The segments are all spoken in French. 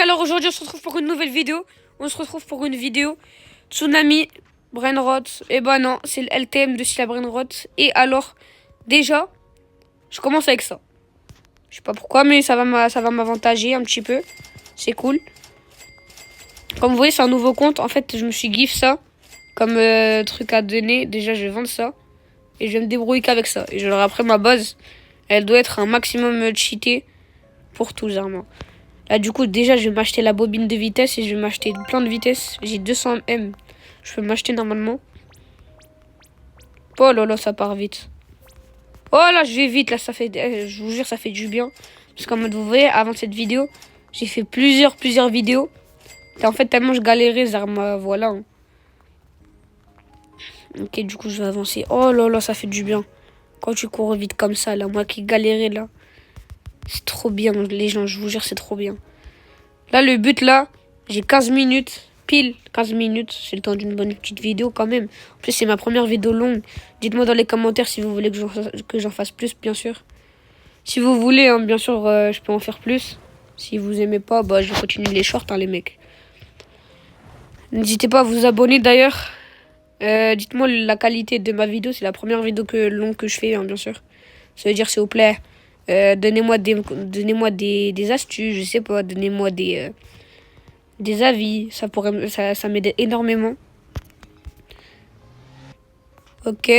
mec, alors aujourd'hui on se retrouve pour une nouvelle vidéo. On se retrouve pour une vidéo Tsunami, Brainrot. Et bah non, c'est le LTM de Scylla Brainrot. Et alors, déjà, je commence avec ça. Je sais pas pourquoi, mais ça va m'avantager un petit peu. C'est cool. Comme vous voyez, c'est un nouveau compte. En fait, je me suis gif ça comme truc à donner. Déjà, je vais vendre ça. Et je vais me débrouiller qu'avec ça. Et genre après, ma base, elle doit être un maximum cheatée pour tous les armes. Là, du coup, déjà, je vais m'acheter la bobine de vitesse et je vais m'acheter plein de vitesse. J'ai 200 M. Je peux m'acheter normalement. Oh là là, ça part vite. Oh là, je vais vite. Là, ça fait, je vous jure, ça fait du bien. Parce qu'en mode, vous voyez, avant cette vidéo, j'ai fait plusieurs vidéos. Et en fait, tellement je galérais, les armes, voilà. Hein. Ok, du coup, je vais avancer. Oh là là, ça fait du bien. Quand tu cours vite comme ça, là, moi qui galérais, là. C'est trop bien, les gens, je vous jure, c'est trop bien. Là, le but, là, j'ai 15 minutes, pile 15 minutes. C'est le temps d'une bonne petite vidéo quand même. En plus, c'est ma première vidéo longue. Dites-moi dans les commentaires si vous voulez que j'en fasse plus, bien sûr. Si vous voulez, hein, bien sûr, je peux en faire plus. Si vous aimez pas, bah, je continue les shorts, hein, les mecs. N'hésitez pas à vous abonner, d'ailleurs. Dites-moi la qualité de ma vidéo. C'est la première vidéo longue que je fais, hein, bien sûr. Ça veut dire, s'il vous plaît... donnez-moi des astuces, je sais pas, donnez-moi des avis, ça m'aide énormément. Ok.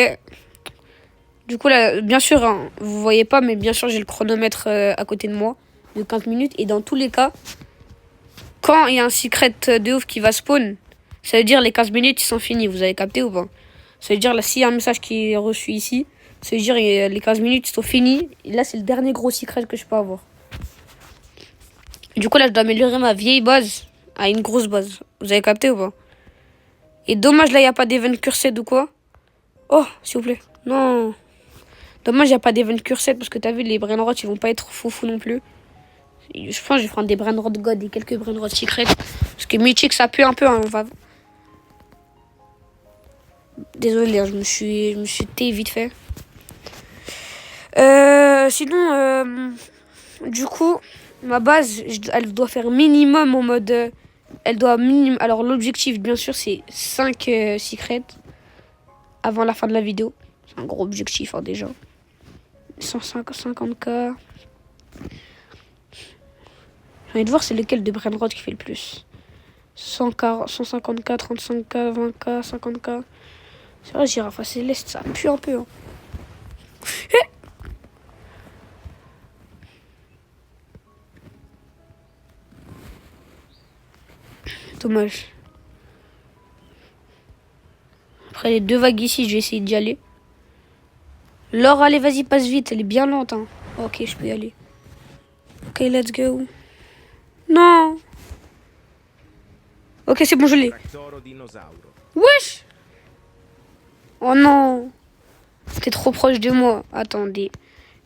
Du coup là, bien sûr, hein, vous voyez pas, mais bien sûr j'ai le chronomètre à côté de moi de 15 minutes. Et dans tous les cas, quand il y a un secret de ouf qui va spawn, ça veut dire les 15 minutes ils sont finis, vous avez capté ou pas? Ça veut dire là, s'il y a un message qui est reçu ici, ça veut dire les 15 minutes sont finis. Et là, c'est le dernier gros secret que je peux avoir. Du coup, là, je dois améliorer ma vieille base à une grosse base. Vous avez capté ou pas? Et dommage, là, il n'y a pas d'event cursed ou quoi. Oh, s'il vous plaît. Non. Dommage, il n'y a pas d'event cursed parce que t'as vu, les brainrots, ils vont pas être foufou non plus. Je pense que je vais prendre des brainrots god et quelques brainrots secrets. Parce que mythique, ça pue un peu. Hein, on va... Désolé, hein, je me suis té vite fait. Sinon, du coup, ma base, elle doit faire minimum en mode... elle doit minimum... Alors, l'objectif, bien sûr, c'est 5 secrets avant la fin de la vidéo. C'est un gros objectif, hein, déjà. 150K. J'ai envie de voir c'est lequel de Brainrot qui fait le plus. 100K, 150K, 35K, 20K, 50K. C'est vrai, Girafe Céleste, ça pue un peu. Hein. Dommage. Après les deux vagues ici, je vais essayer d'y aller. Laure, allez, vas-y, passe vite. Elle est bien lente. Hein. Ok, je peux y aller. Ok, let's go. Non. Ok, c'est bon, je l'ai. Wesh. Oh non. C'était trop proche de moi. Attendez.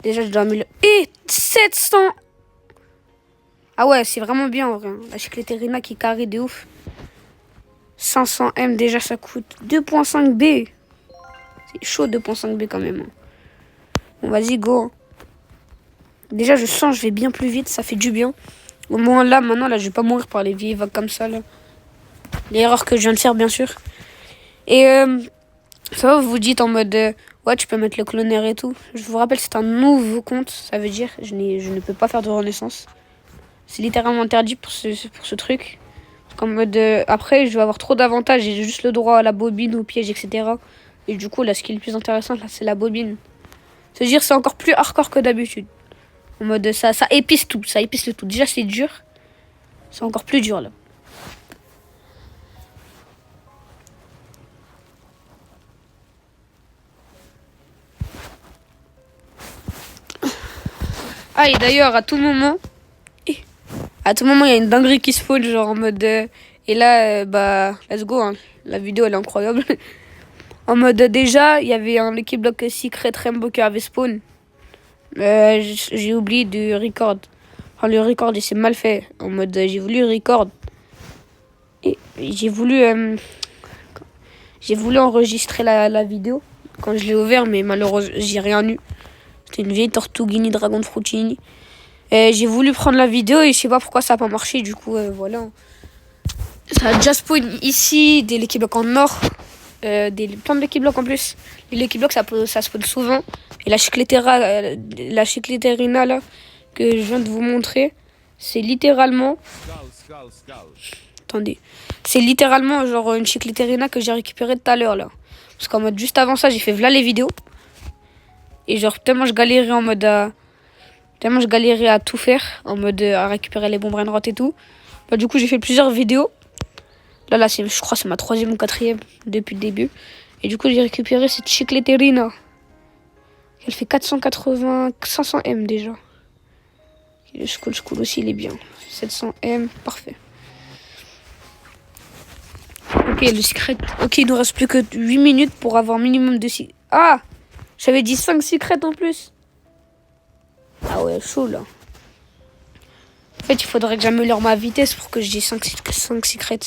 Déjà, je dois améliorer. Et 700. Ah ouais, c'est vraiment bien en vrai. La Chicleterina qui carré de ouf. 500 M, déjà, ça coûte 2.5 B. C'est chaud 2.5 B quand même. Bon, vas-y, go. Déjà, je sens, je vais bien plus vite. Ça fait du bien. Au moins, là, maintenant, là, je vais pas mourir par les vieilles vagues comme ça, là. L'erreur que je viens de faire, bien sûr. Et ça va, vous vous dites en mode... ouais, tu peux mettre le cloner et tout. Je vous rappelle, c'est un nouveau compte. Ça veut dire je ne peux pas faire de renaissance. C'est littéralement interdit pour ce truc. En mode... après, je vais avoir trop d'avantages. J'ai juste le droit à la bobine, au piège, etc. Et du coup, là, ce qui est le plus intéressant, là, c'est la bobine. C'est-à-dire c'est encore plus hardcore que d'habitude. En mode, ça épice tout. Ça épice le tout. Déjà, c'est dur. C'est encore plus dur, là. Ah, et d'ailleurs, à tout moment, il y a une dinguerie qui se fout, genre en mode... et là, bah, let's go, hein. La vidéo, elle est incroyable. En mode, déjà, il y avait un Lucky Block Secret Rainbow qui avait spawn. J'ai oublié de record. Enfin, le record, il s'est mal fait. En mode, j'ai voulu record. Et j'ai voulu enregistrer la vidéo quand je l'ai ouvert, mais malheureusement, j'ai rien eu. C'était une vieille Tortuguini Dragon Fruitini. J'ai voulu prendre la vidéo et je sais pas pourquoi ça a pas marché. Du coup, voilà. Ça a déjà spawn ici, des Lucky Block en or. Plein de Lucky Block en plus. Les Lucky Block, ça spawn souvent. Et la Chicleterina là, que je viens de vous montrer, c'est littéralement... Attendez. C'est littéralement genre une Chicleterina que j'ai récupérée tout à l'heure là. Parce qu'en mode, juste avant ça, j'ai fait voilà les vidéos. Et genre, tellement je galérais en mode... tellement je galérais à tout faire, en mode à récupérer les bons brainrot et tout. Bah, du coup, j'ai fait plusieurs vidéos. Là, je crois que c'est ma 3e ou 4e depuis le début. Et du coup, j'ai récupéré cette Chicleterina. Elle fait 480, 500 M déjà. Et le Skull aussi, il est bien. 700 M, parfait. Ok, le secret. Ok, il nous reste plus que 8 minutes pour avoir minimum de... Ah, j'avais dit 5 secrets en plus. Ah ouais, chaud là. En fait, il faudrait que j'améliore ma vitesse pour que j'ai 5 secrets.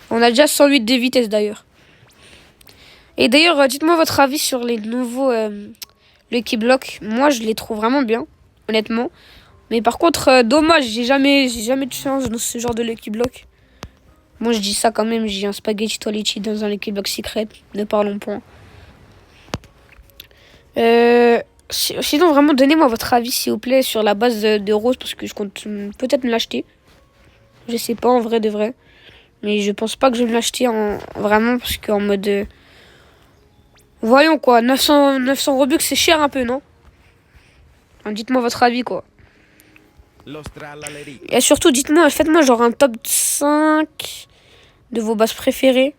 On a déjà 108 de vitesse d'ailleurs. Et d'ailleurs, dites-moi votre avis sur les nouveaux Lucky Block. Moi, je les trouve vraiment bien, honnêtement. Mais par contre, dommage, j'ai jamais de chance dans ce genre de Lucky Block. Moi, je dis ça quand même, j'ai un spaghetti toiletti dans un Lucky Block secret. Ne parlons point. Sinon, vraiment, donnez-moi votre avis, s'il vous plaît, sur la base de Rose, parce que je compte peut-être me l'acheter. Je sais pas, en vrai de vrai. Mais je pense pas que je vais me l'acheter vraiment, parce qu'en mode... voyons, quoi, 900 Robux, c'est cher un peu, non? Enfin, dites-moi votre avis, quoi. Et surtout, faites-moi genre un top 5 de vos bases préférées.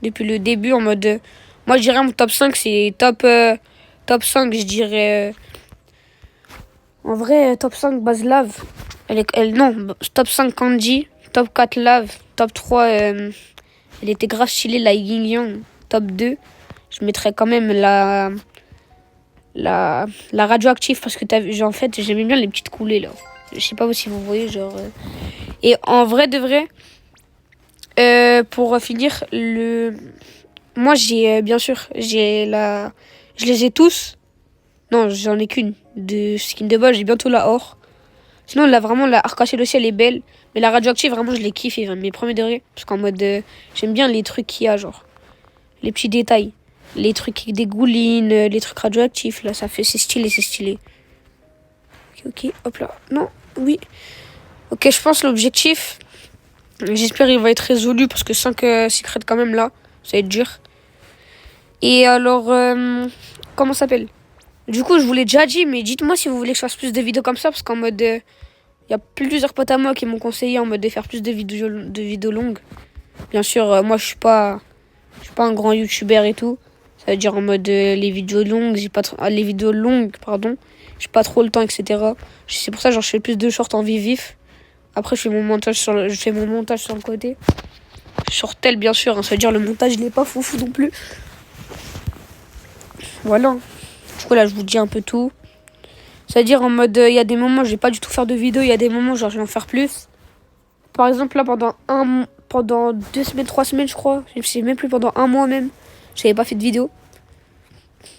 Depuis le début, en mode... moi, je dirais mon top 5, c'est top 5, je dirais... en vrai, top 5 base lave. Non, top 5 Kanji, top 4 lave, top 3, elle était grave stylée, la Yin Yang. Top 2, je mettrais quand même la radioactive, parce que en fait, j'aimais bien les petites coulées, là. Je sais pas si vous voyez, genre... Et en vrai de vrai, pour finir, moi, j'ai, bien sûr, je les ai tous. Non, j'en ai qu'une. De skin de base, j'ai bientôt la or. Sinon, là, vraiment, la arc-en-ciel aussi, elle est belle. Mais la radioactive, vraiment, je l'ai kiffé. Mes premiers degrés. Parce qu'en mode... j'aime bien les trucs qu'il y a, genre. Les petits détails. Les trucs qui dégoulinent, les trucs radioactifs, là, c'est stylé, c'est stylé. Ok, hop là. Non, oui. Ok, je pense l'objectif... j'espère qu'il va être résolu, parce que 5 secrets quand même, là. Ça va être dur. Et alors... comment ça s'appelle? Du coup, je vous l'ai déjà dit, mais dites-moi si vous voulez que je fasse plus de vidéos comme ça, parce qu'en mode... il y a plusieurs potes à moi qui m'ont conseillé en mode de faire plus de vidéos longues. Bien sûr, moi, je suis pas un grand youtubeur et tout. Ça veut dire en mode les vidéos longues, les vidéos longues, pardon. J'ai pas trop le temps, etc. C'est pour ça, genre, je fais plus de shorts en vif. Après, je fais mon montage sur le côté. Shortel, bien sûr. Hein, ça veut dire le montage, il est pas foufou non plus. Voilà. Du coup, là, je vous dis un peu tout. C'est-à-dire en mode, il y a des moments, je vais pas du tout faire de vidéos. Il y a des moments, genre, je vais en faire plus. Par exemple, là, pendant 2 semaines, 3 semaines, je crois. Je sais même plus, pendant un mois même. J'avais pas fait de vidéo.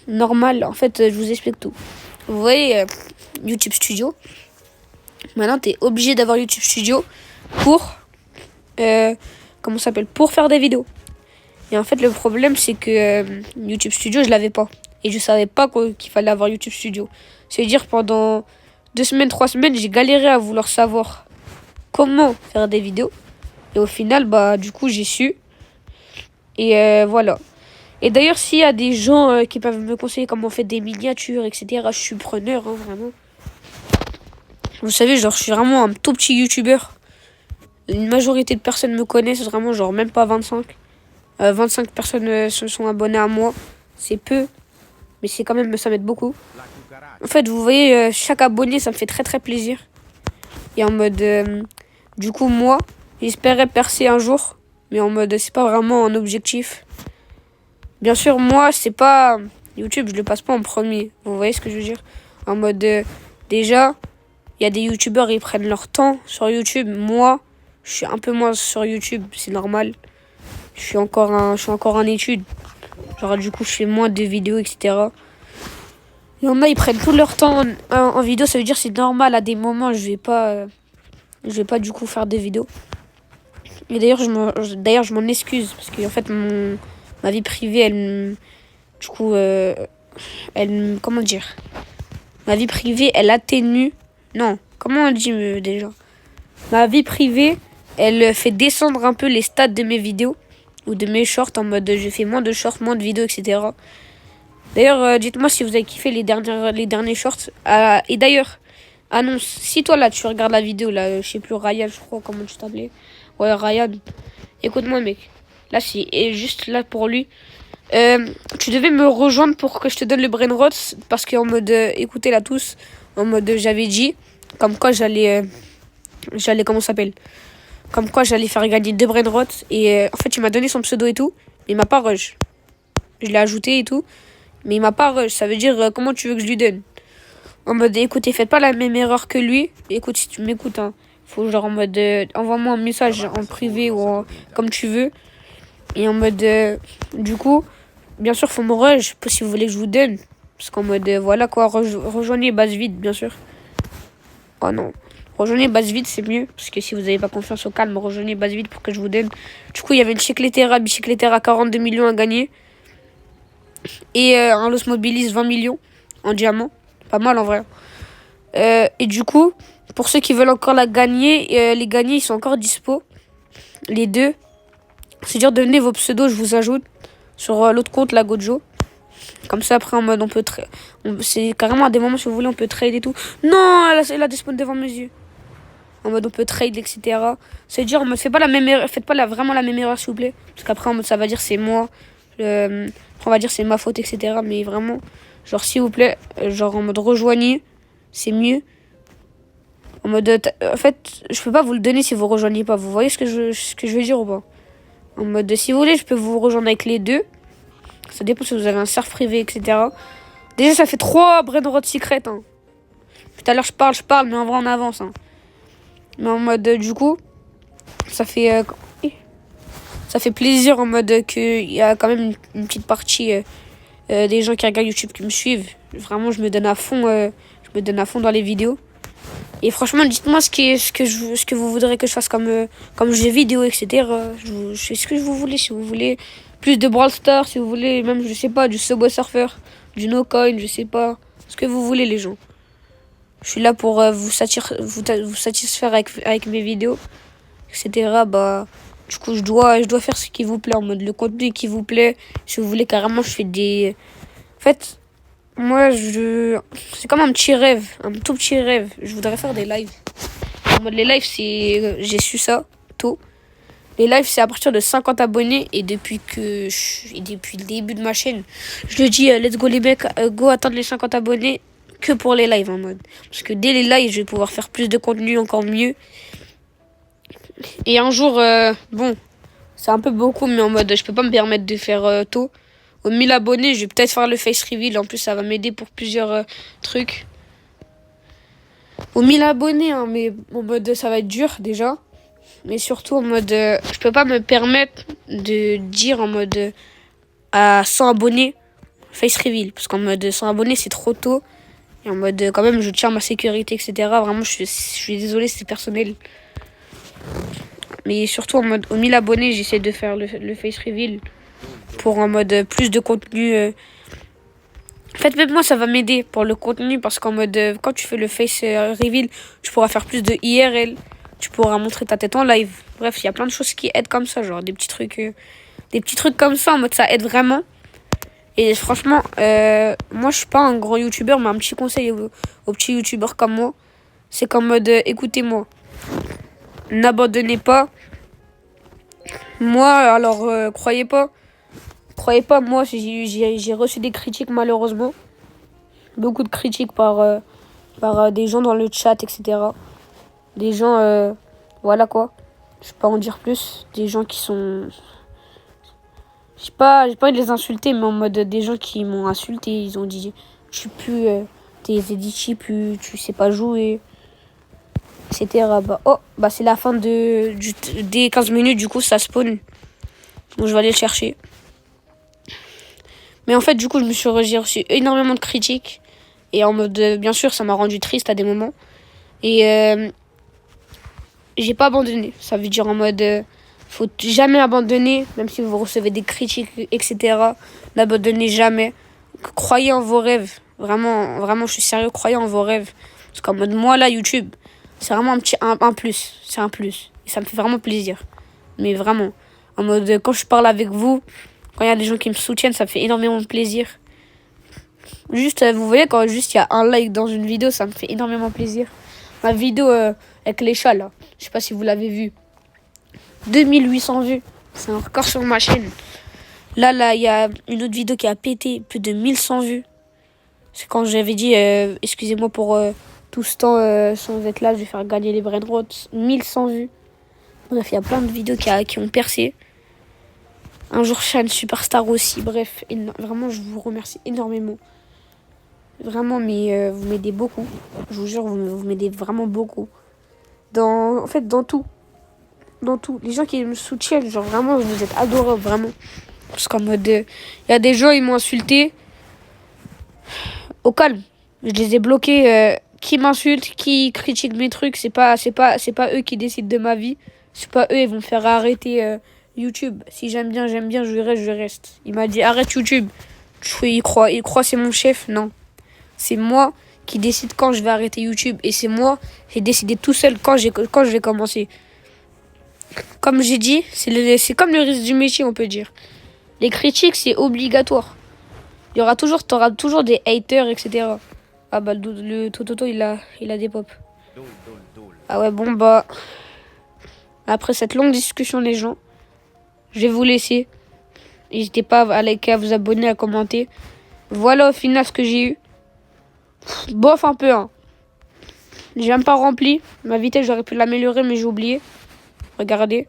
Normal, en fait, je vous explique tout. Vous voyez, YouTube Studio. Maintenant, t'es obligé d'avoir YouTube Studio pour... comment ça s'appelle? Pour faire des vidéos. Et en fait, le problème, c'est que YouTube Studio, je l'avais pas. Et je savais pas qu'il fallait avoir YouTube Studio. C'est-à-dire, pendant 2 semaines, 3 semaines, j'ai galéré à vouloir savoir comment faire des vidéos. Et au final, bah, du coup, j'ai su. Et voilà. Et d'ailleurs, s'il y a des gens qui peuvent me conseiller comment on fait des miniatures, etc., je suis preneur, hein, vraiment. Vous savez, genre, je suis vraiment un tout petit youtubeur. Une majorité de personnes me connaissent, vraiment, genre, même pas 25. 25 personnes se sont abonnées à moi. C'est peu, mais c'est quand même, ça m'aide beaucoup. En fait, vous voyez, chaque abonné, ça me fait très très plaisir. Et en mode, du coup, moi, j'espérais percer un jour, mais en mode, c'est pas vraiment un objectif. Bien sûr, moi, c'est pas... YouTube, je le passe pas en premier. Vous voyez ce que je veux dire? En mode, déjà, il y a des youtubeurs, ils prennent leur temps sur YouTube. Moi, je suis un peu moins sur YouTube, c'est normal. Je suis encore en études. Genre, du coup, je fais moins de vidéos, etc. Il y en a, ils prennent tout leur temps en vidéo. Ça veut dire que c'est normal. À des moments, je vais pas du coup faire des vidéos. Et d'ailleurs, je m'en excuse. Parce qu'en fait, ma vie privée, du coup, comment dire? Ma vie privée, elle atténue. Non, comment on dit déjà? Ma vie privée, elle fait descendre un peu les stats de mes vidéos. Ou de mes shorts, en mode je fais moins de shorts, moins de vidéos, etc. D'ailleurs, dites-moi si vous avez kiffé les derniers shorts. Et d'ailleurs, annonce, si toi là tu regardes la vidéo, là, je sais plus, Ryan, je crois, comment tu t'appelais. Ouais, Ryan. Écoute-moi, mec. Là, c'est juste là pour lui. Tu devais me rejoindre pour que je te donne le brain rot. Parce qu'en mode, écoutez là tous, en mode, j'avais dit, comme quoi comment ça s'appelle? Comme quoi j'allais faire gagner 2 brain rot. Et en fait, il m'a donné son pseudo et tout. Mais il m'a pas rush. Je l'ai ajouté et tout. Mais il m'a pas rush. Ça veut dire, comment tu veux que je lui donne? En mode, écoutez, faites pas la même erreur que lui. Écoute, si tu m'écoutes, hein, faut genre en mode, envoie-moi un message en privé ou comme tu veux. Et en mode, du coup, bien sûr, faut me rush si vous voulez que je vous donne. Parce qu'en mode, voilà quoi, rejoignez base vide, bien sûr. Oh non. Rejoignez base vide, c'est mieux. Parce que si vous n'avez pas confiance au calme, rejoignez base vide pour que je vous donne. Du coup, il y avait une Bicicletera 42 millions à gagner. Et un Los Mobilis 20 millions en diamant. Pas mal en vrai. Et du coup, pour ceux qui veulent encore la gagner, les gagner, ils sont encore dispo. Les deux. C'est-à-dire, donnez vos pseudos, je vous ajoute. Sur l'autre compte, la Gojo. Comme ça, après, en mode, on peut c'est carrément à des moments, si vous voulez, on peut trade et tout. Non, elle a despawn devant mes yeux. En mode, on peut trade, etc. C'est-à-dire, en mode, faites pas vraiment la même erreur, s'il vous plaît. Parce qu'après, en mode, ça va dire c'est moi. On va dire c'est ma faute, etc. Mais vraiment, genre, s'il vous plaît, genre, en mode, rejoignez. C'est mieux. En mode, en fait, je peux pas vous le donner si vous rejoignez pas. Vous voyez ce que je veux dire ou pas? En mode, si vous voulez, je peux vous rejoindre avec les deux. Ça dépend si vous avez un surf privé, etc. Déjà, ça fait 3 brainrot secrets. Hein. Tout à l'heure, je parle, mais en vrai, on avance. Hein. Mais en mode, du coup, ça fait plaisir en mode qu'il y a quand même une petite partie des gens qui regardent YouTube qui me suivent. Vraiment, je me donne à fond dans les vidéos. Et franchement, dites-moi ce que vous voudrez que je fasse comme jeu vidéo, etc. Je fais ce que vous voulez. Si vous voulez plus de Brawl Stars, si vous voulez même, je sais pas, du Subway Surfer, du No Coin, je sais pas. Ce que vous voulez, les gens. Je suis là pour vous satisfaire avec mes vidéos, etc. Bah, du coup, je dois faire ce qui vous plaît, en mode le contenu qui vous plaît. Si vous voulez, carrément, je fais des... En fait... Moi, c'est comme un petit rêve, un tout petit rêve. Je voudrais faire des lives. En mode, les lives, j'ai su ça tôt. Les lives, c'est à partir de 50 abonnés. Et depuis le début de ma chaîne, je le dis, let's go les mecs, go atteindre les 50 abonnés que pour les lives en mode. Parce que dès les lives, je vais pouvoir faire plus de contenu, encore mieux. Et un jour, bon, c'est un peu beaucoup, mais en mode, je peux pas me permettre de faire tôt. Aux 1000 abonnés, je vais peut-être faire le face reveal. En plus, ça va m'aider pour plusieurs trucs. Aux 1000 abonnés, hein, mais en mode, ça va être dur déjà. Mais surtout, en mode, je peux pas me permettre de dire en mode, à 100 abonnés, face reveal. Parce qu'en mode, 100 abonnés, c'est trop tôt. Et en mode, quand même, je tiens ma sécurité, etc. Vraiment, je suis désolé, c'est personnel. Mais surtout, en mode, aux 1000 abonnés, j'essaie de faire le face reveal. Pour en mode plus de contenu. En fait, même moi, ça va m'aider pour le contenu. Parce qu'en mode, quand tu fais le face reveal, tu pourras faire plus de IRL. Tu pourras montrer ta tête en live. Bref, il y a plein de choses qui aident comme ça. Genre des petits trucs comme ça. En mode, ça aide vraiment. Et franchement, moi, je suis pas un grand youtubeur. Mais un petit conseil aux petits youtubeurs comme moi. C'est qu'en mode, écoutez-moi. N'abandonnez pas. Moi, alors, croyez pas, moi, j'ai reçu des critiques, malheureusement. Beaucoup de critiques par des gens dans le chat, etc. Des gens, voilà quoi. Je vais pas en dire plus. Des gens qui sont... J'ai pas envie de les insulter, mais en mode des gens qui m'ont insulté. Ils ont dit, tu plus tes edits, plus tu sais pas jouer, etc. Bah, c'est la fin des 15 minutes, du coup, ça spawn. Donc, je vais aller le chercher. Mais en fait, du coup, j'ai reçu énormément de critiques. Et en mode, bien sûr, ça m'a rendu triste à des moments. Et j'ai pas abandonné. Ça veut dire en mode, faut jamais abandonner, même si vous recevez des critiques, etc. N'abandonnez jamais. Croyez en vos rêves. Vraiment, vraiment, je suis sérieux, croyez en vos rêves. Parce qu'en mode, moi, là, YouTube, c'est vraiment un plus. C'est un plus. Et ça me fait vraiment plaisir. Mais vraiment. En mode, quand je parle avec vous, quand il y a des gens qui me soutiennent, ça me fait énormément de plaisir. Juste, vous voyez, quand juste il y a un like dans une vidéo, ça me fait énormément plaisir. Ma vidéo avec les chats, là, je sais pas si vous l'avez vu. 2800 vues. C'est un record sur ma chaîne. Là, il y a une autre vidéo qui a pété plus de 1100 vues. C'est quand j'avais dit, excusez-moi pour tout ce temps sans être là, je vais faire gagner les brainrots. 1100 vues. Bref, il y a plein de vidéos qui ont percé. Un jour, Shane Superstar aussi. Bref, vraiment, je vous remercie énormément. Vraiment, mais vous m'aidez beaucoup. Je vous jure, vous m'aidez vraiment beaucoup. En fait, dans tout. Dans tout. Les gens qui me soutiennent, genre vraiment, vous êtes adorables, vraiment. Parce qu'en mode, il y a des gens, ils m'ont insulté. Au calme. Je les ai bloqués. Qui m'insulte, qui critique mes trucs, c'est pas eux qui décident de ma vie. C'est pas eux, ils vont me faire arrêter YouTube. Si j'aime bien, je reste. Il m'a dit arrête YouTube. Il croit c'est mon chef. Non. C'est moi qui décide quand je vais arrêter YouTube. Et c'est moi qui ai décidé tout seul quand je vais commencer. Comme j'ai dit, c'est comme le risque du métier, on peut dire. Les critiques, c'est obligatoire. T'auras toujours des haters, etc. Ah bah le Tototo, il a des pop. Ah ouais, bon bah... Après cette longue discussion, les gens, je vais vous laisser. N'hésitez pas à liker, à vous abonner, à commenter. Voilà au final ce que j'ai eu. Bof un peu, hein. J'ai même pas rempli. Ma vitesse, j'aurais pu l'améliorer, mais j'ai oublié. Regardez.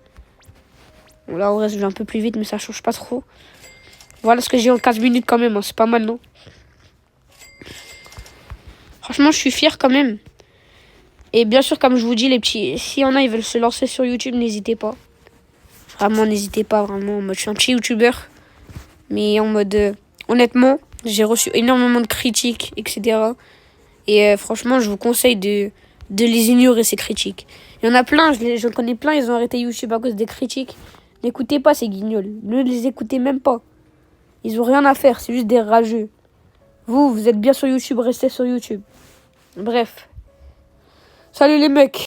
Bon, là, en vrai, je vais un peu plus vite, mais ça change pas trop. Voilà ce que j'ai en 15 minutes quand même. Hein. C'est pas mal, non? Franchement, je suis fier quand même. Et bien sûr, comme je vous dis, les petits, s'il y en a, ils veulent se lancer sur YouTube, n'hésitez pas. Vraiment, n'hésitez pas, vraiment. Je suis un petit youtubeur. Mais en mode, honnêtement, j'ai reçu énormément de critiques, etc. Et franchement, je vous conseille de les ignorer, ces critiques. Il y en a plein, je connais plein, ils ont arrêté YouTube à cause des critiques. N'écoutez pas ces guignols. Ne les écoutez même pas. Ils ont rien à faire, c'est juste des rageux. Vous êtes bien sur YouTube, restez sur YouTube. Bref. Salut les mecs.